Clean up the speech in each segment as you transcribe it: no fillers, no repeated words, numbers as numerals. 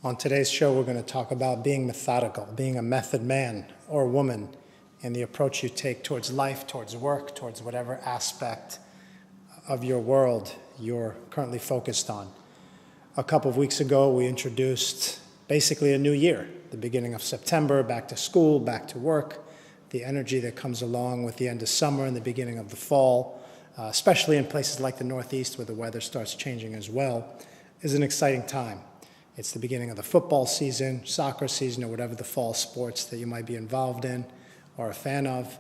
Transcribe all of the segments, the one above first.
On today's show, we're going to talk about being methodical, being a method man or woman in the approach you take towards life, towards work, towards whatever aspect of your world you're currently focused on. A couple of weeks ago, we introduced basically a new year, the beginning of September, back to school, back to work, the energy that comes along with the end of summer and the beginning of the fall, especially in places like the Northeast where the weather starts changing as well, is an exciting time. It's the beginning of the football season, soccer season, or whatever the fall sports that you might be involved in or a fan of.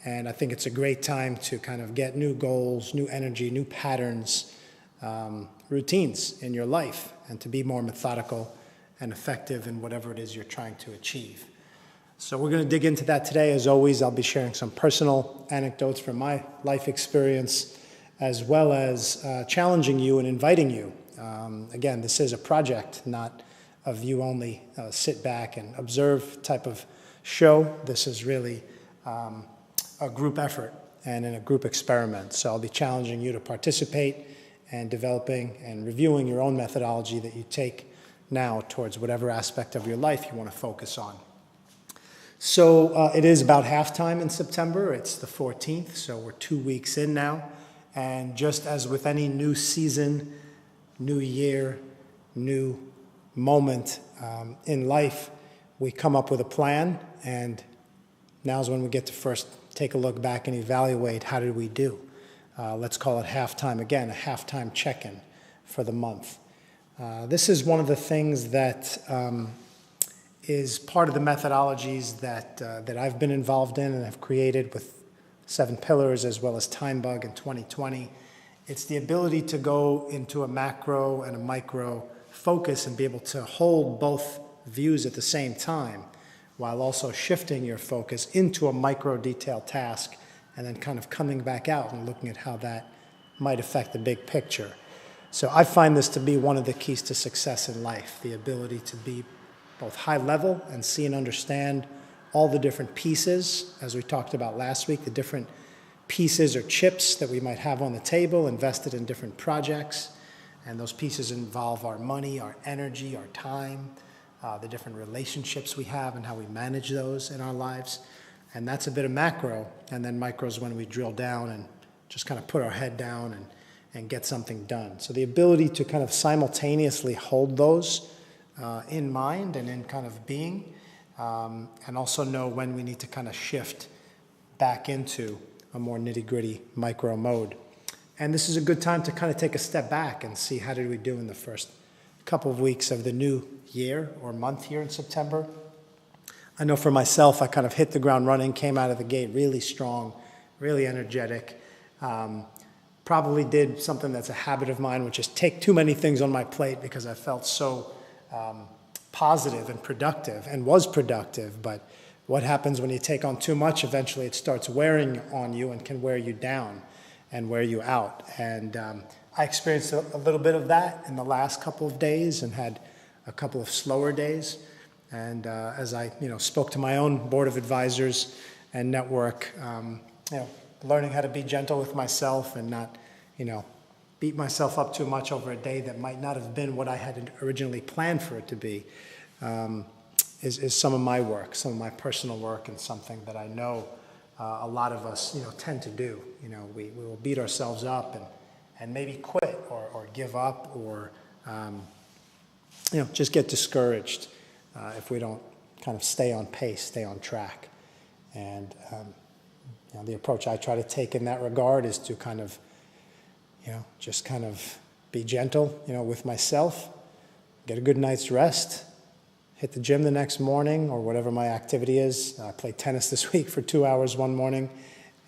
And I think it's a great time to kind of get new goals, new energy, new patterns, routines in your life, and to be more methodical and effective in whatever it is you're trying to achieve. So we're going to dig into that today. As always, I'll be sharing some personal anecdotes from my life experience, as well as challenging you and inviting you. Again, this is a project, not a view-only, sit back and observe type of show. This is really a group effort and in a group experiment. So I'll be challenging you to participate and developing and reviewing your own methodology that you take now towards whatever aspect of your life you want to focus on. So it is about halftime in September. It's the 14th, so we're 2 weeks in now. And just as with any new season, new year, new moment in life, we come up with a plan, and now's when we get to first take a look back and evaluate how did we do. Let's call it halftime again, a halftime check-in for the month. This is one of the things that is part of the methodologies that I've been involved in and have created with 7 Pillars as well as Time Bug in 2020. It's the ability to go into a macro and a micro focus and be able to hold both views at the same time while also shifting your focus into a micro detailed task and then kind of coming back out and looking at how that might affect the big picture. So I find this to be one of the keys to success in life, the ability to be both high level and see and understand all the different pieces, as we talked about last week, the different pieces or chips that we might have on the table invested in different projects. And those pieces involve our money, our energy, our time, the different relationships we have and how we manage those in our lives. And that's a bit of macro. And then micro is when we drill down and just kind of put our head down and get something done. So the ability to kind of simultaneously hold those in mind and in kind of being, and also know when we need to kind of shift back into a more nitty-gritty micro mode. And this is a good time to kind of take a step back and see how did we do in the first couple of weeks of the new year or month here in September. I know for myself, I kind of hit the ground running, came out of the gate really strong, really energetic. Probably did something that's a habit of mine, which is take too many things on my plate because I felt so positive and productive and was productive. But what happens when you take on too much? Eventually it starts wearing on you and can wear you down and wear you out. And I experienced a little bit of that in the last couple of days and had a couple of slower days. And as I spoke to my own board of advisors and network, learning how to be gentle with myself and not beat myself up too much over a day that might not have been what I had originally planned for it to be, is some of my work, some of my personal work, and something that I know a lot of us tend to do. We will beat ourselves up and maybe quit or give up or just get discouraged if we don't kind of stay on pace, stay on track. And the approach I try to take in that regard is to kind of just kind of be gentle with myself, get a good night's rest, hit the gym the next morning or whatever my activity is. I played tennis this week for 2 hours one morning,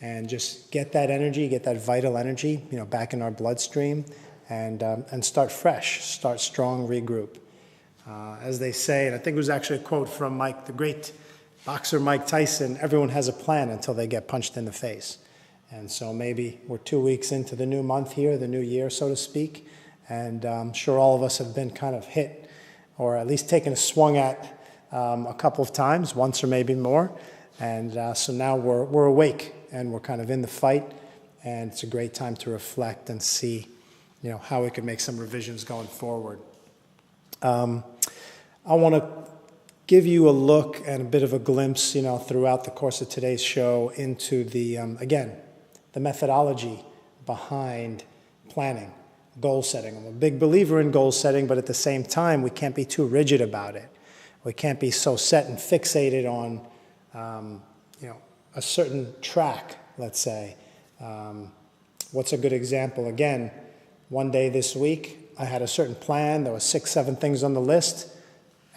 and just get that energy, get that vital energy, back in our bloodstream, and start fresh, start strong, regroup. As they say, and I think it was actually a quote from the great boxer Mike Tyson, everyone has a plan until they get punched in the face. And so maybe we're 2 weeks into the new month here, the new year, so to speak, and I'm sure all of us have been kind of hit or at least taken a swung at a couple of times, once or maybe more. And so now we're awake and we're kind of in the fight, and it's a great time to reflect and see how we could make some revisions going forward. I want to give you a look and a bit of a glimpse, throughout the course of today's show into the, again, the methodology behind planning, goal setting. I'm a big believer in goal setting, but at the same time, we can't be too rigid about it. We can't be so set and fixated on, a certain track, let's say. What's a good example? Again, one day this week, I had a certain plan. There were 6, 7 things on the list.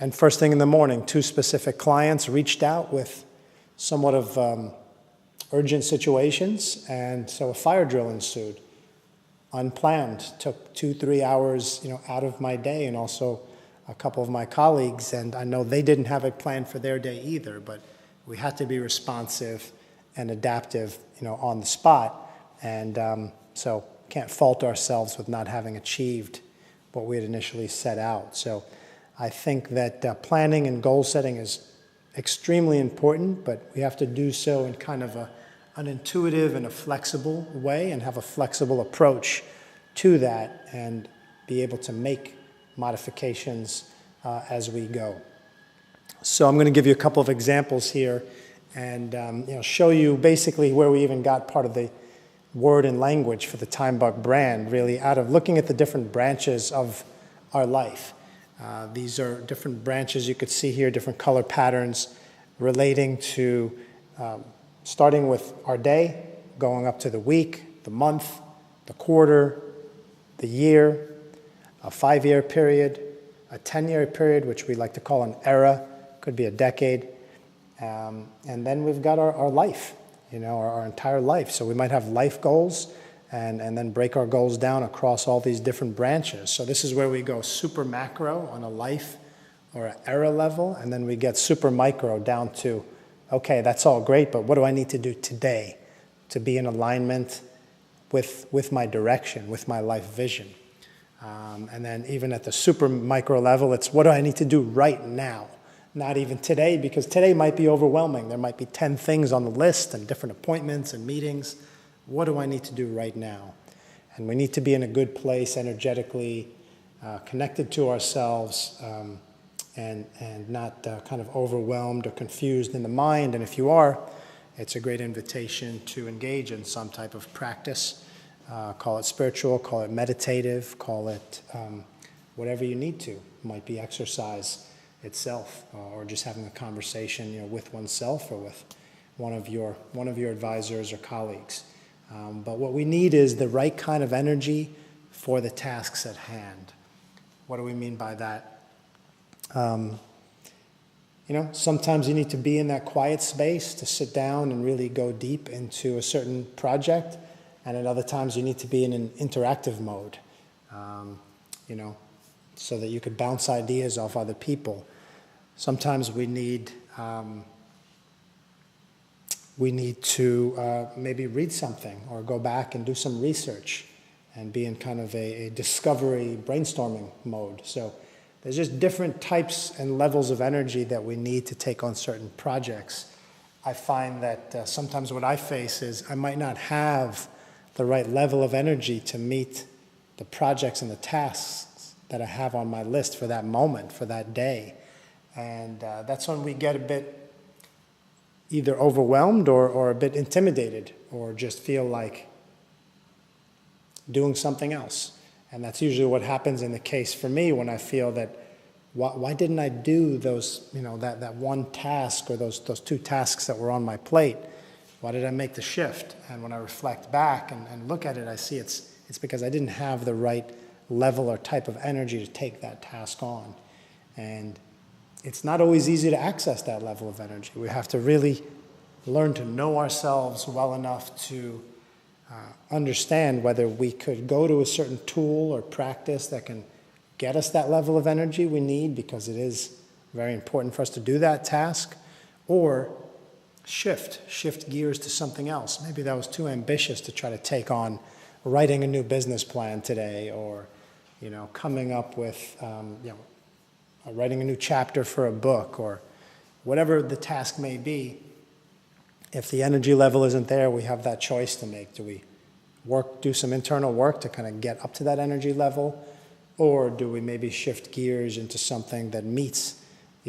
And first thing in the morning, 2 specific clients reached out with somewhat of urgent situations. And so a fire drill ensued. Unplanned. Took 2-3 hours, out of my day, and also a couple of my colleagues. And I know they didn't have a plan for their day either, but we had to be responsive and adaptive, on the spot. And so can't fault ourselves with not having achieved what we had initially set out. So I think that planning and goal setting is extremely important, but we have to do so in kind of an intuitive and a flexible way, and have a flexible approach to that, and be able to make modifications as we go. So I'm going to give you a couple of examples here, and show you basically where we even got part of the word and language for the Time Buck brand, really out of looking at the different branches of our life. These are different branches you could see here, different color patterns relating to starting with our day, going up to the week, the month, the quarter, the year, a 5-year period, a 10-year period, which we like to call an era, could be a decade. And then we've got our life, our entire life. So we might have life goals, and then break our goals down across all these different branches. So this is where we go super macro on a life or an era level, and then we get super micro down to, okay, that's all great, but what do I need to do today to be in alignment with my direction, with my life vision? And then even at the super micro level, it's what do I need to do right now? Not even today, because today might be overwhelming. There might be 10 things on the list and different appointments and meetings. What do I need to do right now? And we need to be in a good place energetically, connected to ourselves, and not kind of overwhelmed or confused in the mind. And if you are, it's a great invitation to engage in some type of practice. Call it spiritual, call it meditative, call it whatever you need to. It might be exercise itself, or just having a conversation, with oneself or with one of your advisors or colleagues. But what we need is the right kind of energy for the tasks at hand. What do we mean by that? Sometimes you need to be in that quiet space to sit down and really go deep into a certain project, and at other times you need to be in an interactive mode, so that you could bounce ideas off other people. Sometimes we need to maybe read something or go back and do some research and be in kind of a discovery brainstorming mode. So there's just different types and levels of energy that we need to take on certain projects. I find that sometimes what I face is I might not have the right level of energy to meet the projects and the tasks that I have on my list for that moment, for that day. And that's when we get a bit either overwhelmed or a bit intimidated, or just feel like doing something else. And that's usually what happens in the case for me when I feel that, why didn't I do those, that one task or those 2 tasks that were on my plate? Why did I make the shift? And when I reflect back and look at it, I see it's because I didn't have the right level or type of energy to take that task on. And it's not always easy to access that level of energy. We have to really learn to know ourselves well enough to understand whether we could go to a certain tool or practice that can get us that level of energy we need, because it is very important for us to do that task, or shift gears to something else. Maybe that was too ambitious to try to take on writing a new business plan today, or coming up with writing a new chapter for a book, or whatever the task may be. If the energy level isn't there, we have that choice to make. Do we do some internal work to kind of get up to that energy level, or do we maybe shift gears into something that meets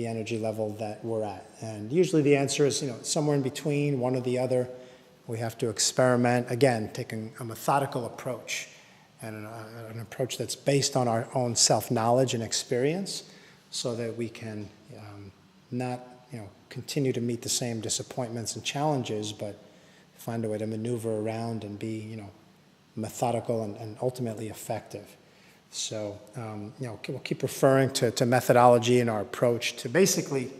the energy level that we're at. And usually the answer is, somewhere in between, one or the other. We have to experiment, again, taking a methodical approach and an approach that's based on our own self-knowledge and experience so that we can not continue to meet the same disappointments and challenges, but find a way to maneuver around and be methodical and ultimately effective. So we'll keep referring to methodology in our approach to basically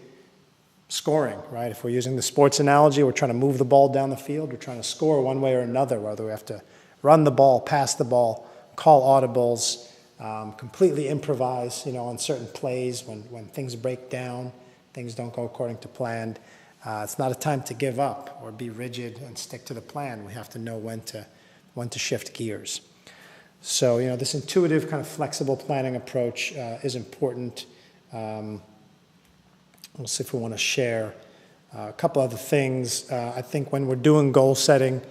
scoring, right? If we're using the sports analogy, we're trying to move the ball down the field. We're trying to score one way or another, whether we have to run the ball, pass the ball, call audibles, completely improvise, on certain plays when things break down, things don't go according to plan. It's not a time to give up or be rigid and stick to the plan. We have to know when to shift gears. So, this intuitive kind of flexible planning approach is important. We'll see if we want to share a couple other things. I think when we're doing goal setting,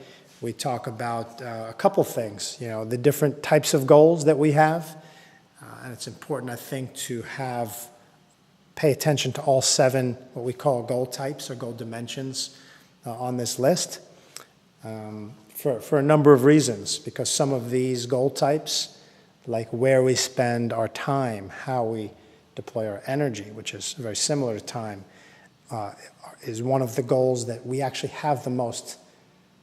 we talk about a couple things, the different types of goals that we have. And it's important, I think, to pay attention to all 7 what we call goal types or goal dimensions on this list for a number of reasons, because some of these goal types, like where we spend our time, how we deploy our energy, which is very similar to time, is one of the goals that we actually have the most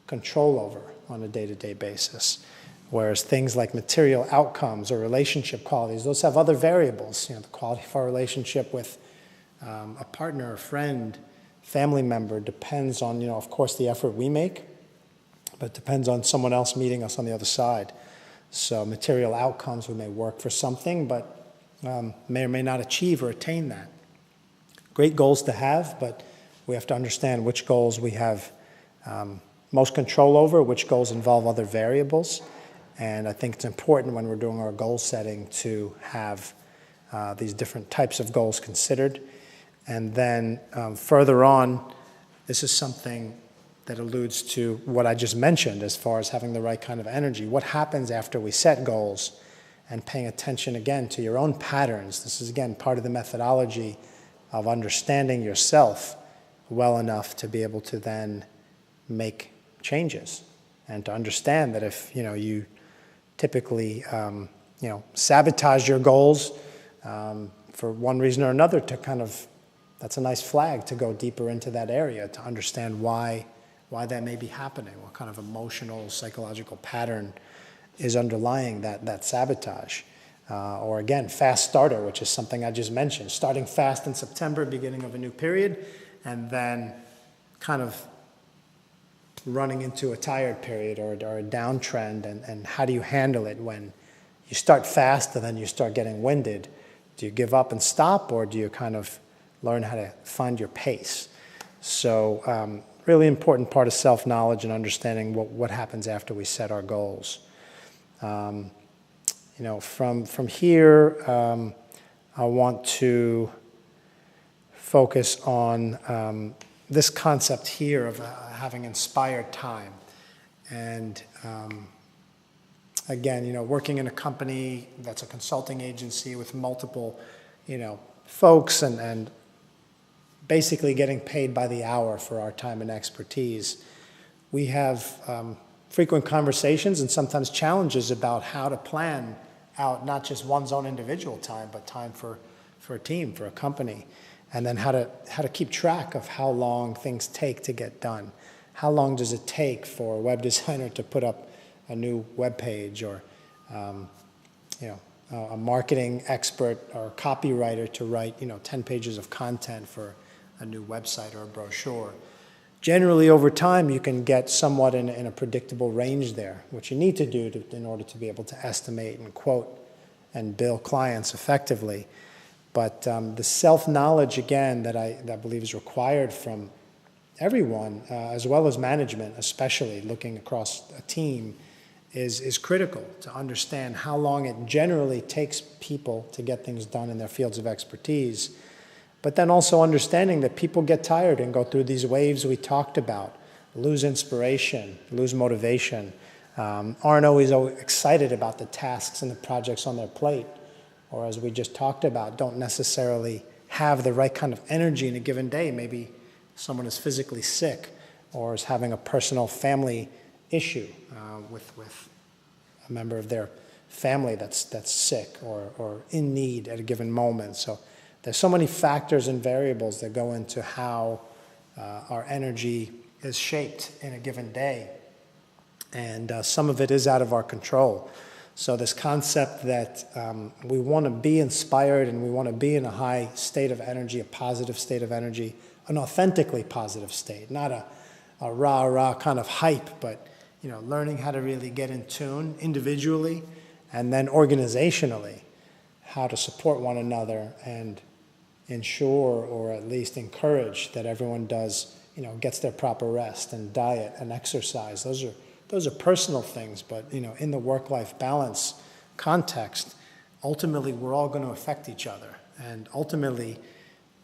control over on a day-to-day basis. Whereas things like material outcomes or relationship qualities, those have other variables. The quality of our relationship with a partner, a friend, family member depends on, of course, the effort we make, but depends on someone else meeting us on the other side. So material outcomes, we may work for something, but may or may not achieve or attain that. Great goals to have, but we have to understand which goals we have most control over, which goals involve other variables. And I think it's important when we're doing our goal setting to have these different types of goals considered. And then further on, this is something that alludes to what I just mentioned as far as having the right kind of energy. What happens after we set goals? And paying attention, again, to your own patterns. This is, again, part of the methodology of understanding yourself well enough to be able to then make changes and to understand that if, you typically, sabotage your goals for one reason or another, that's a nice flag to go deeper into that area, to understand why that may be happening, what kind of emotional, psychological pattern is underlying that sabotage. Or again, fast starter, which is something I just mentioned. Starting fast in September, beginning of a new period, and then kind of running into a tired period or a downtrend, and how do you handle it when you start fast and then you start getting winded? Do you give up and stop, or do you kind of learn how to find your pace? So really important part of self-knowledge and understanding what happens after we set our goals. From here, I want to focus on this concept here of having inspired time. And again, working in a company that's a consulting agency with multiple, folks and basically getting paid by the hour for our time and expertise, we have frequent conversations and sometimes challenges about how to plan out not just one's own individual time, but time for a team, for a company, and then how to keep track of how long things take to get done. How long does it take for a web designer to put up a new web page, or a marketing expert or a copywriter to write 10 pages of content for a new website or a brochure? Generally, over time, you can get somewhat in a predictable range there, which you need to do in order to be able to estimate and quote and bill clients effectively. But the self-knowledge, again, that I believe is required from everyone, as well as management, especially looking across a team, is critical to understand how long it generally takes people to get things done in their fields of expertise. But then also understanding that people get tired and go through these waves we talked about, lose inspiration, lose motivation, aren't always excited about the tasks and the projects on their plate, or as we just talked about, don't necessarily have the right kind of energy in a given day. Maybe someone is physically sick or is having a personal family issue with a member of their family that's sick or in need at a given moment. So there's so many factors and variables that go into how our energy is shaped in a given day. And some of it is out of our control. So this concept that we want to be inspired and we want to be in a high state of energy, a positive state of energy, an authentically positive state, not a rah-rah kind of hype, but learning how to really get in tune individually and then organizationally, how to support one another and ensure or at least encourage that everyone gets their proper rest and diet and exercise. Those are personal things, but in the work-life balance context, ultimately we're all going to affect each other. And ultimately,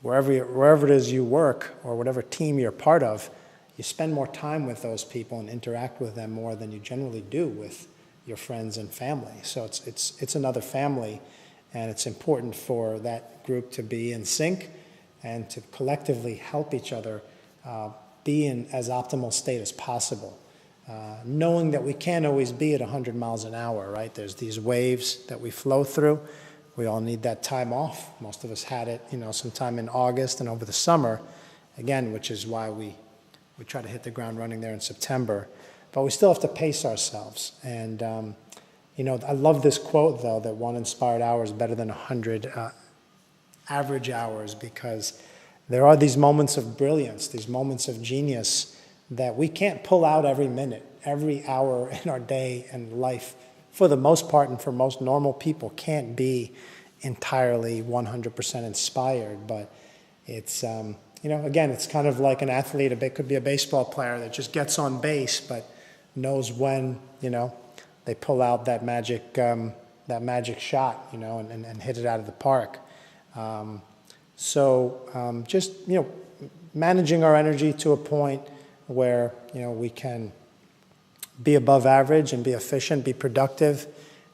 wherever it is you work or whatever team you're part of, you spend more time with those people and interact with them more than you generally do with your friends and family. So it's another family, and it's important for that group to be in sync and to collectively help each other be in as optimal state as possible. Knowing that we can't always be at 100 miles an hour, right? There's these waves that we flow through. We all need that time off. Most of us had it, sometime in August and over the summer, again, which is why we try to hit the ground running there in September. But we still have to pace ourselves. And, I love this quote, though, that 1 inspired hour is better than 100 average hours, because there are these moments of brilliance, these moments of genius that we can't pull out every minute, every hour in our day and life. For the most part, and for most normal people, can't be entirely 100% inspired. But it's, again, it's kind of like an athlete. It could be a baseball player that just gets on base, but knows when, they pull out that magic shot, and hit it out of the park. Just, managing our energy to a point where, we can be above average and be efficient, be productive,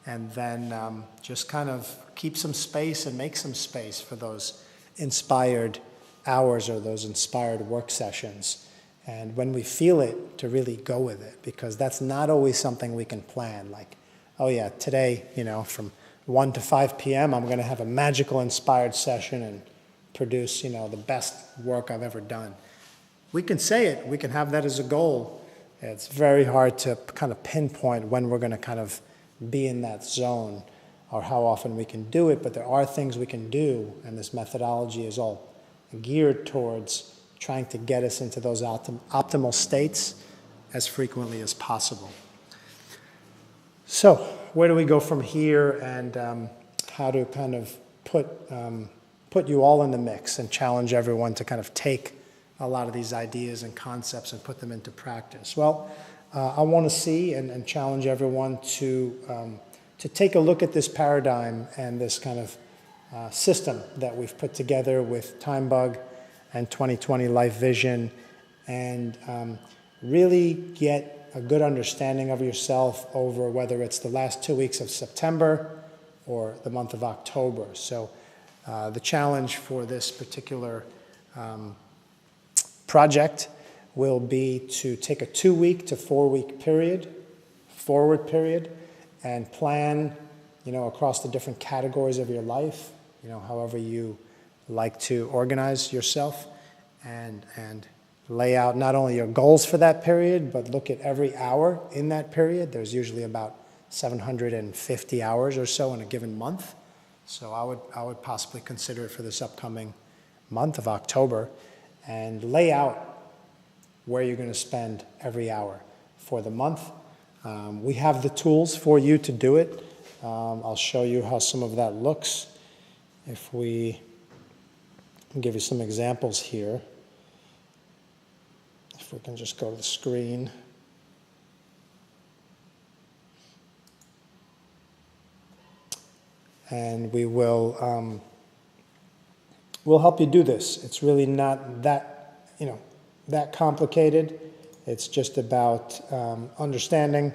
and then just kind of keep some space and make some space for those inspired hours or those inspired work sessions. And when we feel it, to really go with it, because that's not always something we can plan. Like, oh yeah, today, from 1 to 5 p.m., I'm going to have a magical inspired session and produce, the best work I've ever done. We can say it, we can have that as a goal. It's very hard to kind of pinpoint when we're going to kind of be in that zone or how often we can do it, but there are things we can do, and this methodology is all geared towards trying to get us into those optimal states as frequently as possible. So where do we go from here, and how to kind of put you all in the mix and challenge everyone to kind of take a lot of these ideas and concepts and put them into practice? Well, I want to see and challenge everyone to take a look at this paradigm and this kind of system that we've put together with TimeBug and 2020 Life Vision, and really get a good understanding of yourself over whether it's the last 2 weeks of September or the month of October. So the challenge for this particular project will be to take a 2-week to 4-week forward period, and plan, across the different categories of your life, however you like to organize yourself, and lay out not only your goals for that period, but look at every hour in that period. There's usually about 750 hours or so in a given month. So I would possibly consider it for this upcoming month of October, and lay out where you're going to spend every hour for the month. We have the tools for you to do it. I'll show you how some of that looks. If we give you some examples here. If we can just go to the screen. And we'll help you do this. It's really not that, that complicated. It's just about understanding,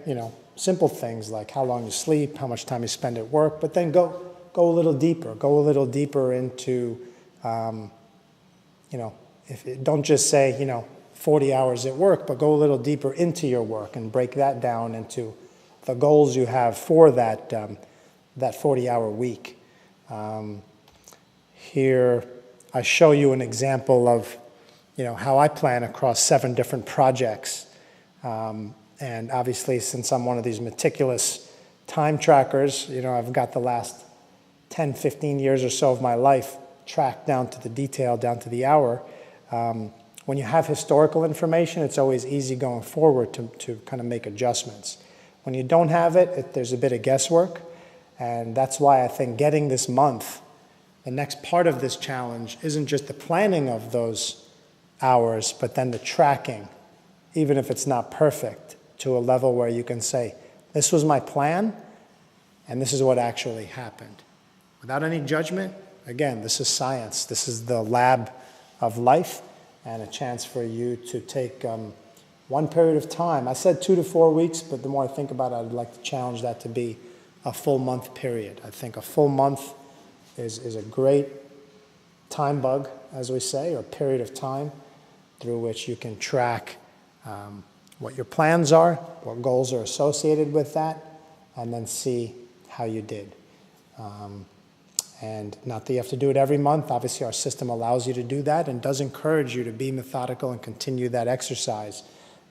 simple things like how long you sleep, how much time you spend at work, but then go a little deeper. Go a little deeper into You know, don't just say, 40 hours at work, but go a little deeper into your work and break that down into the goals you have for that 40-hour week. Here, I show you an example of, how I plan across 7 different projects. And obviously, since I'm one of these meticulous time trackers, I've got the last 10, 15 years or so of my life tracked down to the detail, down to the hour. When you have historical information, it's always easy going forward to kind of make adjustments. When you don't have it, there's a bit of guesswork. And that's why I think getting this month, the next part of this challenge, isn't just the planning of those hours, but then the tracking, even if it's not perfect, to a level where you can say, this was my plan, and this is what actually happened. Without any judgment, again, this is science. This is the lab of life, and a chance for you to take one period of time. I said 2 to 4 weeks, but the more I think about it, I'd like to challenge that to be a full month period. I think a full month is a great time bug, as we say, or period of time through which you can track what your plans are, what goals are associated with that, and then see how you did. And not that you have to do it every month. Obviously, our system allows you to do that and does encourage you to be methodical and continue that exercise.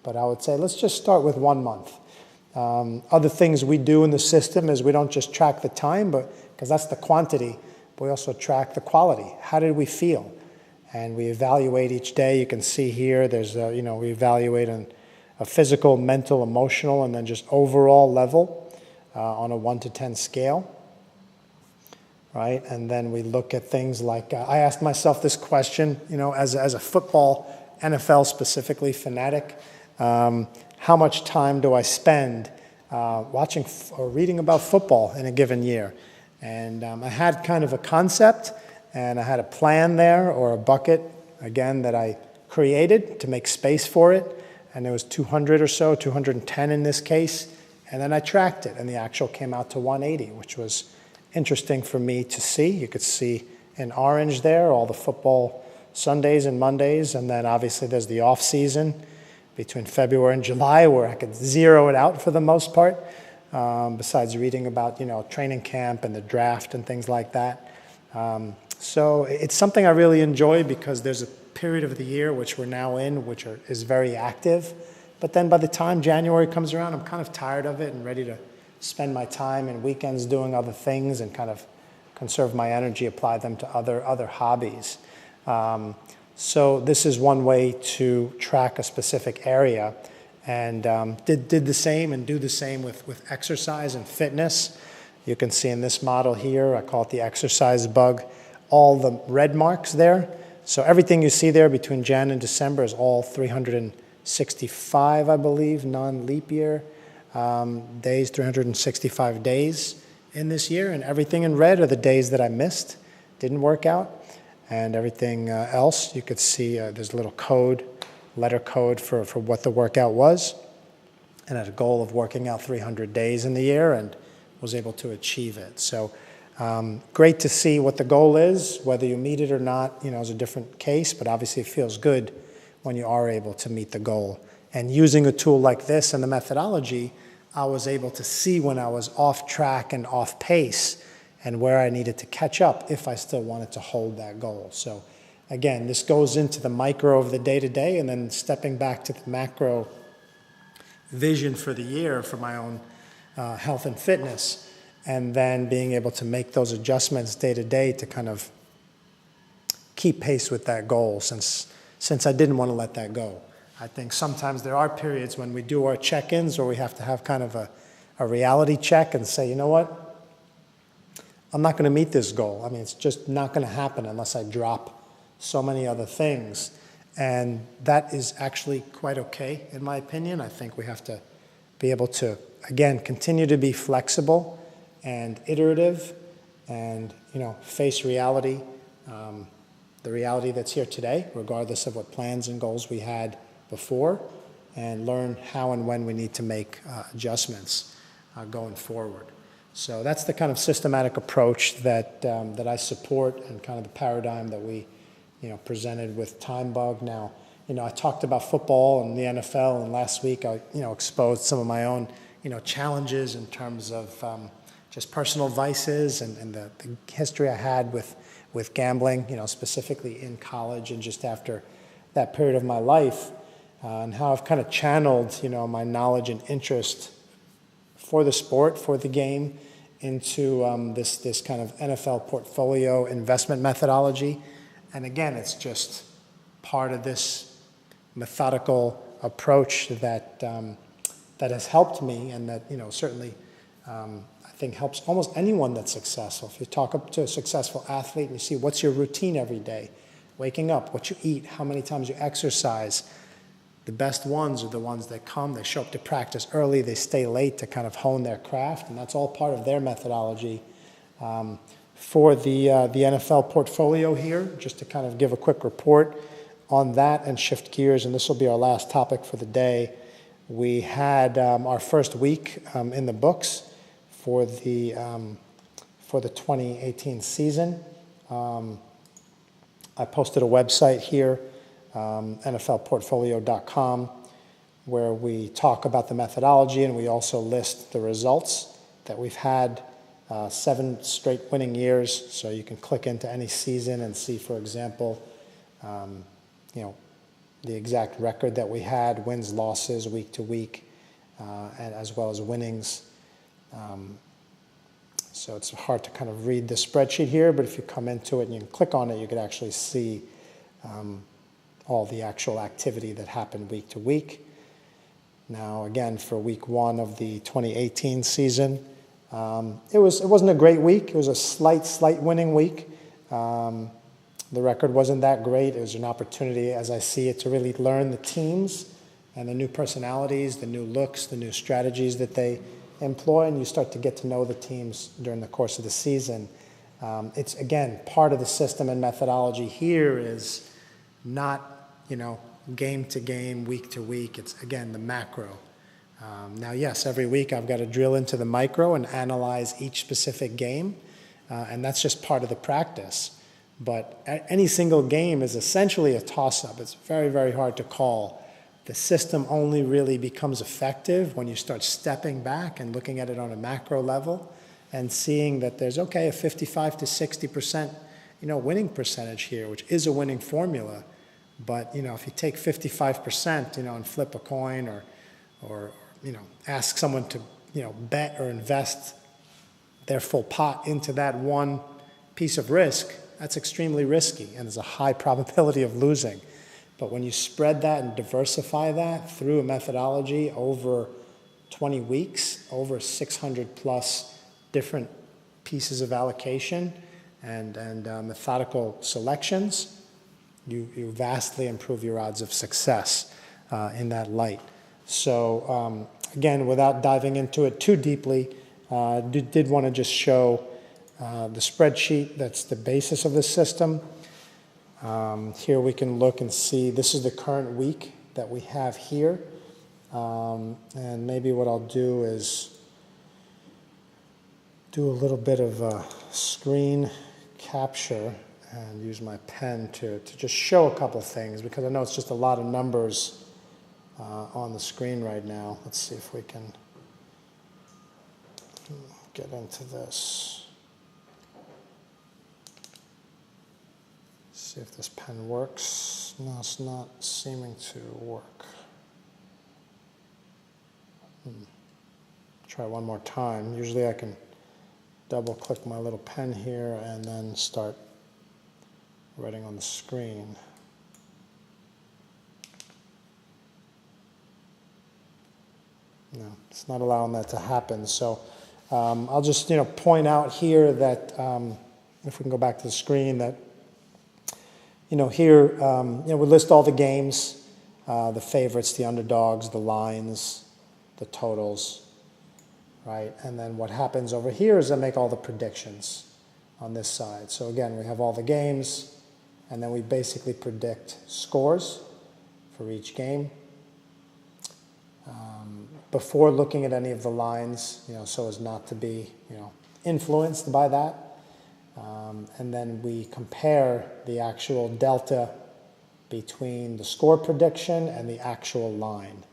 But I would say let's just start with 1 month. Other things we do in the system is we don't just track the time, because that's the quantity, but we also track the quality. How did we feel? And we evaluate each day. You can see here, there's we evaluate on a physical, mental, emotional, and then just overall level on a 1 to 10 scale. Right? And then we look at things like, I asked myself this question, as a football, NFL specifically, fanatic, how much time do I spend watching or reading about football in a given year? And I had kind of a concept, and I had a plan there, or a bucket, again, that I created to make space for it. And there was 200 or so, 210 in this case. And then I tracked it, and the actual came out to 180, which was interesting for me to see. You could see in orange there all the football Sundays and Mondays, and then obviously there's the off season between February and July where I could zero it out for the most part, besides reading about training camp and the draft and things like that. So it's something I really enjoy because there's a period of the year which we're now in which is very active, but then by the time January comes around, I'm kind of tired of it and ready to spend my time and weekends doing other things and kind of conserve my energy, apply them to other hobbies. So this is one way to track a specific area, and did the same and do the same with exercise and fitness. You can see in this model here, I call it the exercise bug, all the red marks there. So everything you see there between Jan and December is all 365, I believe, non-leap year. Days, 365 days in this year, and everything in red are the days that I missed, didn't work out, and everything else you could see there's a little code, letter code for what the workout was, and had a goal of working out 300 days in the year and was able to achieve it. So great to see what the goal is. Whether you meet it or not, is a different case, but obviously it feels good when you are able to meet the goal. And using a tool like this and the methodology, I was able to see when I was off track and off pace and where I needed to catch up if I still wanted to hold that goal. So again, this goes into the micro of the day-to-day and then stepping back to the macro vision for the year for my own health and fitness, and then being able to make those adjustments day-to-day to kind of keep pace with that goal since I didn't want to let that go. I think sometimes there are periods when we do our check-ins where we have to have kind of a reality check and say, you know what, I'm not going to meet this goal. I mean, it's just not going to happen unless I drop so many other things. And that is actually quite okay, in my opinion. I think we have to be able to, again, continue to be flexible and iterative and, face reality, the reality that's here today, regardless of what plans and goals we had before, and learn how and when we need to make adjustments going forward. So that's the kind of systematic approach that I support, and kind of the paradigm that we, presented with TimeBug. Now, I talked about football and the NFL, and last week I, exposed some of my own, challenges in terms of just personal vices and the history I had with gambling, specifically in college and just after that period of my life, and how I've kind of channeled, my knowledge and interest for the sport, for the game, into this kind of NFL portfolio investment methodology. And again, it's just part of this methodical approach that that has helped me, and that certainly I think helps almost anyone that's successful. If you talk up to a successful athlete and you see what's your routine every day, waking up, what you eat, how many times you exercise, the best ones are the ones that come, they show up to practice early, they stay late to kind of hone their craft, and that's all part of their methodology. For the NFL portfolio here, just to kind of give a quick report on that and shift gears, and this will be our last topic for the day. We had our first week in the books for the 2018 season. I posted a website here, NFLportfolio.com, where we talk about the methodology, and we also list the results that we've had, 7 straight winning years. So you can click into any season and see, for example, the exact record that we had, wins, losses, week to week, and as well as winnings. So it's hard to kind of read the spreadsheet here, but if you come into it and you can click on it, you could actually see all the actual activity that happened week to week. Now, again, for week 1 of the 2018 season, it wasn't a great week. It was a slight winning week. The record wasn't that great. It was an opportunity, as I see it, to really learn the teams and the new personalities, the new looks, the new strategies that they employ, and you start to get to know the teams during the course of the season. It's, again, part of the system and methodology here is not, game to game, week to week. It's, again, the macro. Now, yes, every week I've got to drill into the micro and analyze each specific game, and that's just part of the practice. But any single game is essentially a toss-up. It's very, very hard to call. The system only really becomes effective when you start stepping back and looking at it on a macro level and seeing that there's, okay, a 55 to 60%, winning percentage here, which is a winning formula. But, if you take 55%, and flip a coin or ask someone to, bet or invest their full pot into that one piece of risk, that's extremely risky, and there's a high probability of losing. But when you spread that and diversify that through a methodology over 20 weeks, over 600 plus different pieces of allocation and methodical selections, you vastly improve your odds of success in that light. So again, without diving into it too deeply, did want to just show the spreadsheet that's the basis of the system. Here we can look and see, this is the current week that we have here. And maybe what I'll do is do a little bit of a screen capture and use my pen to just show a couple things, because I know it's just a lot of numbers on the screen right now. Let's see if we can get into this. See if this pen works. No, it's not seeming to work. Try one more time. Usually I can double click my little pen here and then start writing on the screen. No, it's not allowing that to happen. So I'll just point out here that if we can go back to the screen, that here we list all the games, the favorites, the underdogs, the lines, the totals, right? And then what happens over here is I make all the predictions on this side. So again, we have all the games, and then we basically predict scores for each game. before looking at any of the lines, so as not to be, influenced by that. And then we compare the actual delta between the score prediction and the actual line.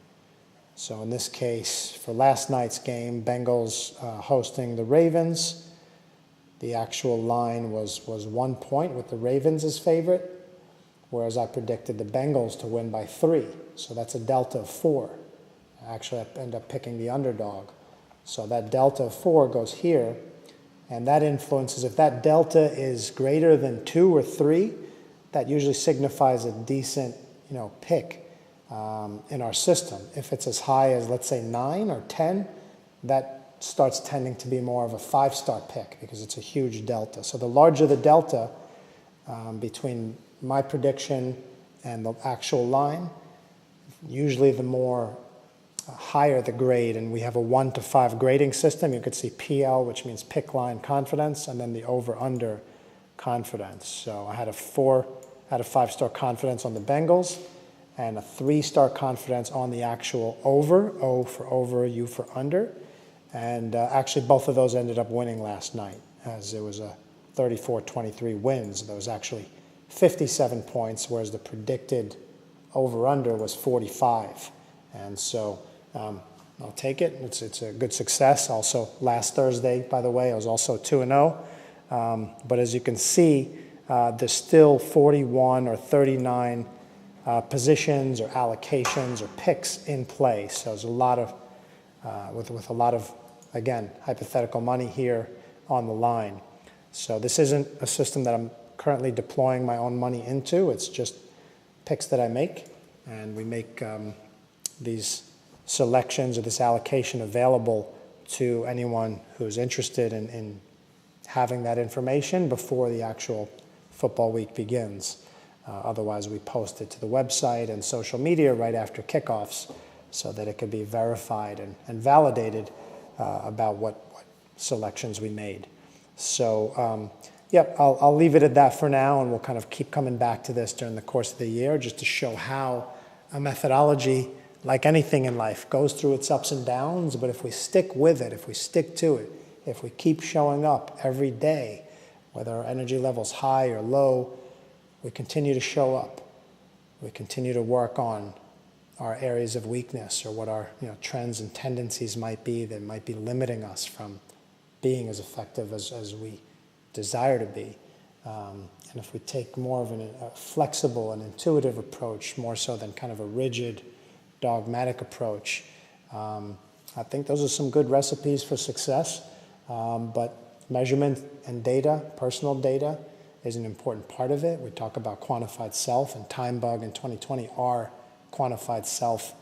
So in this case, for last night's game, Bengals hosting the Ravens, the actual line was 1 point with the Ravens as favorite, whereas I predicted the Bengals to win by 3. So that's a delta of 4. Actually, I end up picking the underdog. So that delta of 4 goes here, and that influences, if that delta is greater than 2 or 3, that usually signifies a decent, pick in our system. If it's as high as, let's say, 9 or 10, that starts tending to be more of a 5-star pick because it's a huge delta. So the larger the delta between my prediction and the actual line, usually the more higher the grade. And we have a 1 to 5 grading system. You could see PL, which means pick line confidence, and then the over-under confidence. So I had a 4 out of 5-star confidence on the Bengals and a 3-star confidence on the actual over, O for over, U for under. And actually both of those ended up winning last night, as it was a 34-23 win. So there was actually 57 points, whereas the predicted over-under was 45. And so I'll take it. It's a good success. Also, last Thursday, by the way, I was also 2-0. But as you can see, there's still 41 or 39 positions or allocations or picks in play. So there's a lot of, with a lot of, again, hypothetical money here on the line. So this isn't a system that I'm currently deploying my own money into. It's just picks that I make, and we make these selections or this allocation available to anyone who's interested in having that information before the actual football week begins. Otherwise, we post it to the website and social media right after kickoffs so that it can be verified and validated about what selections we made. So, yep, I'll leave it at that for now, and we'll kind of keep coming back to this during the course of the year just to show how a methodology, like anything in life, goes through its ups and downs, but if we stick with it, if we stick to it, if we keep showing up every day, whether our energy level's high or low, we continue to show up. We continue to work on our areas of weakness or what our trends and tendencies might be that might be limiting us from being as effective as we desire to be. And if we take more of a flexible and intuitive approach, more so than kind of a rigid, dogmatic approach, I think those are some good recipes for success. But measurement and data, personal data, is an important part of it. We talk about quantified self, and TimeBug and 2020 are quantified self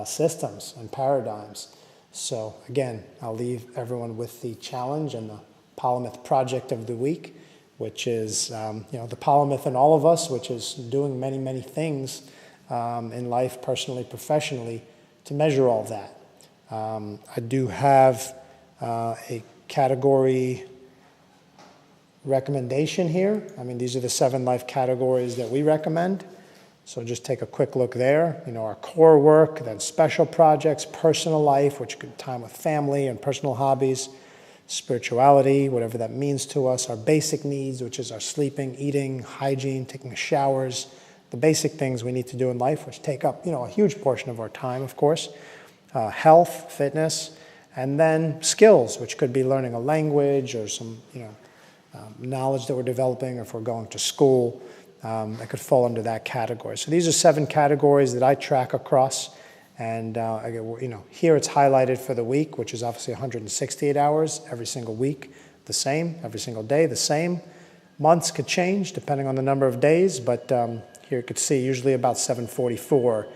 systems and paradigms. So again, I'll leave everyone with the challenge and the Polymath project of the week, which is the Polymath in all of us, which is doing many, many things in life, personally, professionally, to measure all that. I do have a category recommendation here. I mean, these are the 7 life categories that we recommend. So just take a quick look there. Our core work, then special projects, personal life, which could time with family and personal hobbies, spirituality, whatever that means to us, our basic needs, which is our sleeping, eating, hygiene, taking showers, the basic things we need to do in life, which take up, a huge portion of our time, of course, health, fitness, and then skills, which could be learning a language or some, knowledge that we're developing, or if we're going to school, that could fall under that category. So these are 7 categories that I track across, and here it's highlighted for the week, which is obviously 168 hours every single week, the same, every single day, the same. Months could change depending on the number of days, but here you could see usually about 744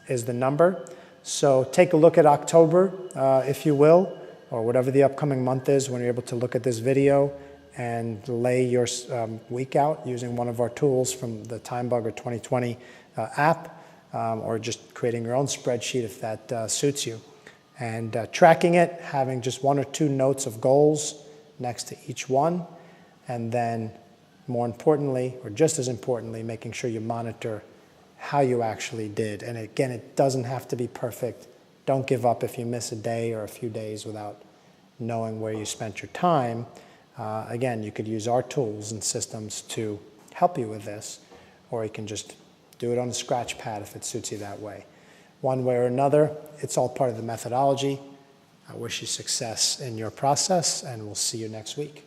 is the number. So take a look at October, if you will, or whatever the upcoming month is when you're able to look at this video and lay your week out using one of our tools from the TimeBug or 2020 app, or just creating your own spreadsheet if that suits you. And tracking it, having just 1 or 2 notes of goals next to each one, and then more importantly, or just as importantly, making sure you monitor how you actually did. And again, it doesn't have to be perfect. Don't give up if you miss a day or a few days without knowing where you spent your time. Again, you could use our tools and systems to help you with this, or you can just do it on a scratch pad if it suits you that way. One way or another, it's all part of the methodology. I wish you success in your process, and we'll see you next week.